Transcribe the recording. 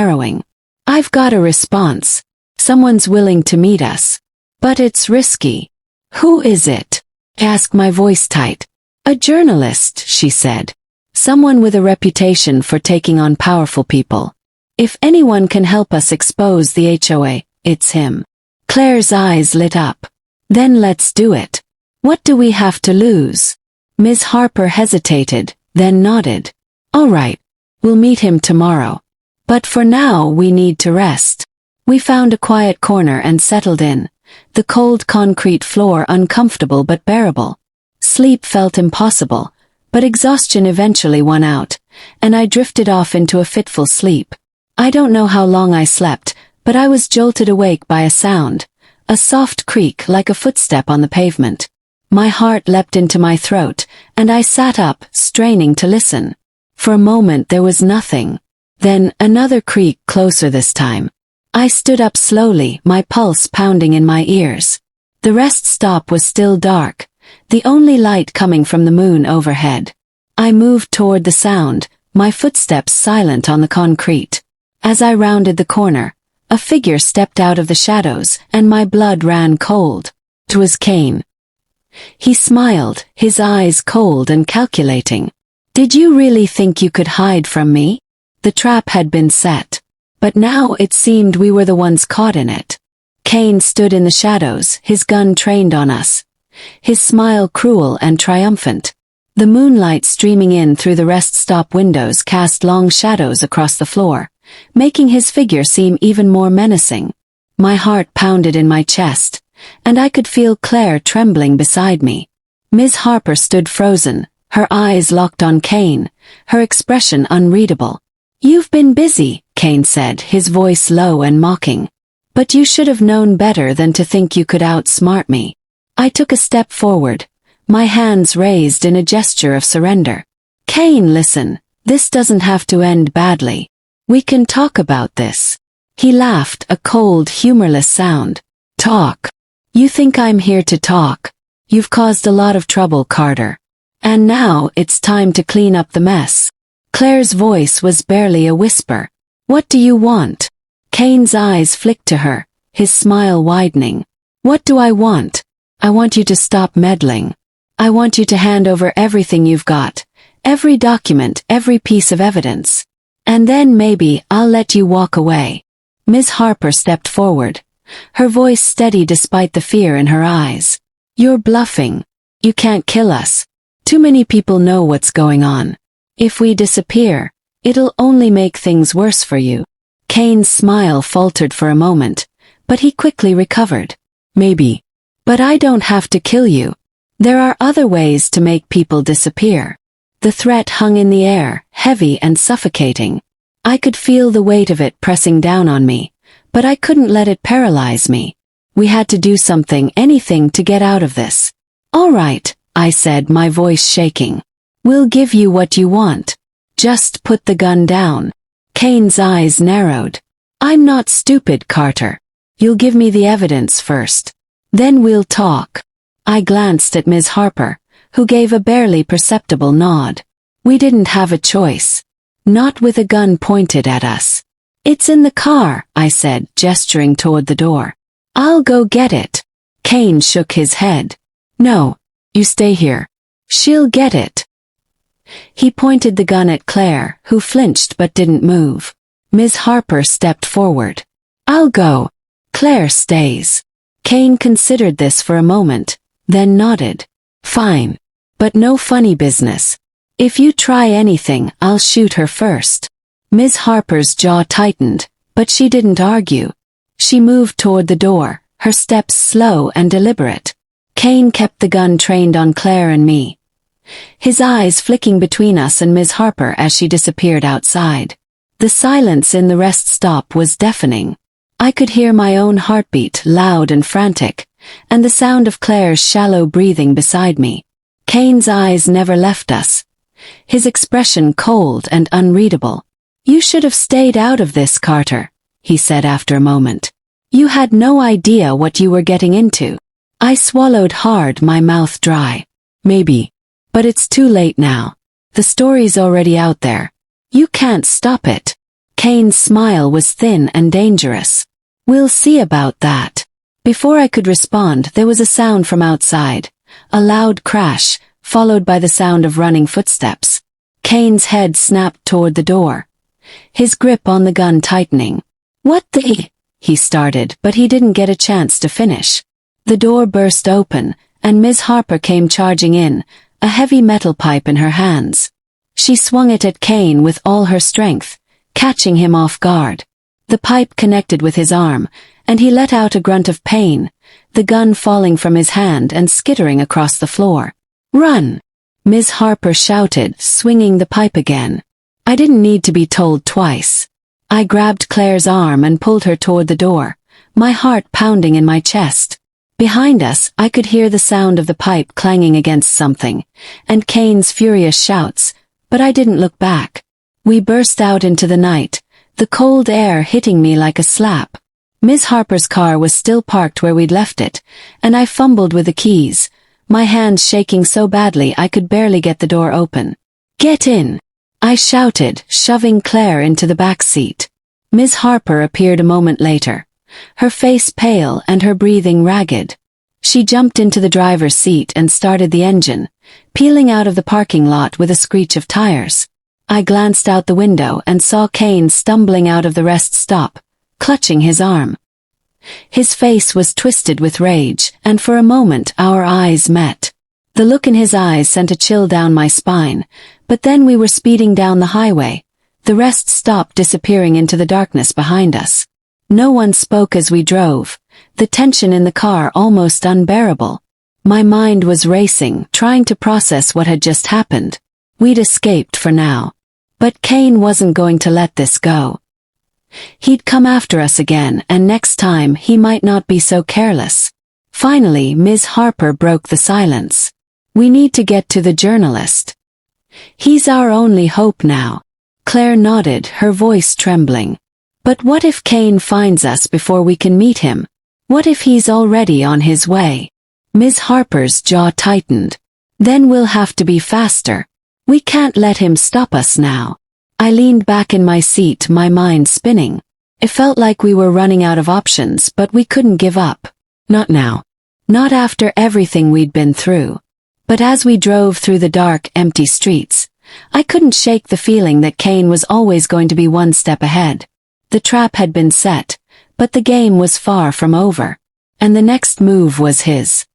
narrowing. I've got a response. Someone's willing to meet us. But it's risky. Who is it? Asked my voice tight. A journalist, she said. Someone with a reputation for taking on powerful people. If anyone can help us expose the HOA, it's him. Claire's eyes lit up. Then let's do it. What do we have to lose? Ms. Harper hesitated, then nodded. All right. We'll meet him tomorrow. But for now we need to rest. We found a quiet corner and settled in. The cold concrete floor uncomfortable but bearable. Sleep felt impossible, but exhaustion eventually won out, and I drifted off into a fitful sleep. I don't know how long I slept, but I was jolted awake by a sound, a soft creak like a footstep on the pavement. My heart leapt into my throat, and I sat up, straining to listen. For a moment there was nothing. Then another creak, closer this time. I stood up slowly, my pulse pounding in my ears. The rest stop was still dark, the only light coming from the moon overhead. I moved toward the sound, my footsteps silent on the concrete. As I rounded the corner, a figure stepped out of the shadows, and my blood ran cold. It was Kane. He smiled, his eyes cold and calculating. Did you really think you could hide from me? The trap had been set. But now it seemed we were the ones caught in it. Kane stood in the shadows, his gun trained on us. His smile cruel and triumphant. The moonlight streaming in through the rest stop windows cast long shadows across the floor, making his figure seem even more menacing. My heart pounded in my chest, and I could feel Claire trembling beside me. Ms. Harper stood frozen, her eyes locked on Kane, her expression unreadable. You've been busy, Kane said, his voice low and mocking. But you should have known better than to think you could outsmart me. I took a step forward, my hands raised in a gesture of surrender. Kane, listen, this doesn't have to end badly. We can talk about this. He laughed, a cold, humorless sound. Talk. You think I'm here to talk? You've caused a lot of trouble, Carter. And now it's time to clean up the mess. Claire's voice was barely a whisper. What do you want? Kane's eyes flicked to her, his smile widening. What do I want? I want you to stop meddling. I want you to hand over everything you've got, every document, every piece of evidence. And then maybe I'll let you walk away. Ms. Harper stepped forward, her voice steady despite the fear in her eyes. You're bluffing. You can't kill us. Too many people know what's going on. If we disappear, it'll only make things worse for you. Kane's smile faltered for a moment, but he quickly recovered. Maybe. But I don't have to kill you. There are other ways to make people disappear. The threat hung in the air, heavy and suffocating. I could feel the weight of it pressing down on me, but I couldn't let it paralyze me. We had to do something, anything to get out of this. All right, I said, my voice shaking. We'll give you what you want. Just put the gun down. Kane's eyes narrowed. I'm not stupid, Carter. You'll give me the evidence first. Then we'll talk. I glanced at Ms. Harper, who gave a barely perceptible nod. We didn't have a choice. Not with a gun pointed at us. It's in the car, I said, gesturing toward the door. I'll go get it. Kane shook his head. No, you stay here. She'll get it. He pointed the gun at Claire, who flinched but didn't move. Ms. Harper stepped forward. I'll go. Claire stays. Kane considered this for a moment, then nodded. Fine. But no funny business. If you try anything, I'll shoot her first. Ms. Harper's jaw tightened, but she didn't argue. She moved toward the door, her steps slow and deliberate. Kane kept the gun trained on Claire and me, his eyes flicking between us and Ms. Harper as she disappeared outside. The silence in the rest stop was deafening. I could hear my own heartbeat, loud and frantic, and the sound of Claire's shallow breathing beside me. Kane's eyes never left us, his expression cold and unreadable. You should have stayed out of this, Carter, he said after a moment. You had no idea what you were getting into. I swallowed hard, my mouth dry. Maybe. But it's too late now. The story's already out there. You can't stop it. Kane's smile was thin and dangerous. "We'll see about that." Before I could respond, there was a sound from outside. A loud crash, followed by the sound of running footsteps. Kane's head snapped toward the door, his grip on the gun tightening. "What the—" he started, but he didn't get a chance to finish. The door burst open, and Ms. Harper came charging in, a heavy metal pipe in her hands. She swung it at Kane with all her strength, catching him off guard. The pipe connected with his arm, and he let out a grunt of pain, the gun falling from his hand and skittering across the floor. "Run!" Ms. Harper shouted, swinging the pipe again. I didn't need to be told twice. I grabbed Claire's arm and pulled her toward the door, my heart pounding in my chest. Behind us, I could hear the sound of the pipe clanging against something, and Kane's furious shouts, but I didn't look back. We burst out into the night, the cold air hitting me like a slap. Ms. Harper's car was still parked where we'd left it, and I fumbled with the keys, my hands shaking so badly I could barely get the door open. "Get in!" I shouted, shoving Claire into the back seat. Ms. Harper appeared a moment later, her face pale and her breathing ragged. She jumped into the driver's seat and started the engine, peeling out of the parking lot with a screech of tires. I glanced out the window and saw Kane stumbling out of the rest stop, clutching his arm. His face was twisted with rage, and for a moment our eyes met. The look in his eyes sent a chill down my spine, but then we were speeding down the highway, the rest stop disappearing into the darkness behind us. No one spoke as we drove, the tension in the car almost unbearable. My mind was racing, trying to process what had just happened. We'd escaped for now. But Kane wasn't going to let this go. He'd come after us again, and next time he might not be so careless. Finally, Ms. Harper broke the silence. "We need to get to the journalist. He's our only hope now." Claire nodded, her voice trembling. "But what if Kane finds us before we can meet him? What if he's already on his way?" Ms. Harper's jaw tightened. "Then we'll have to be faster. We can't let him stop us now." I leaned back in my seat, my mind spinning. It felt like we were running out of options, but we couldn't give up. Not now. Not after everything we'd been through. But as we drove through the dark, empty streets, I couldn't shake the feeling that Kane was always going to be one step ahead. The trap had been set, but the game was far from over. And the next move was his.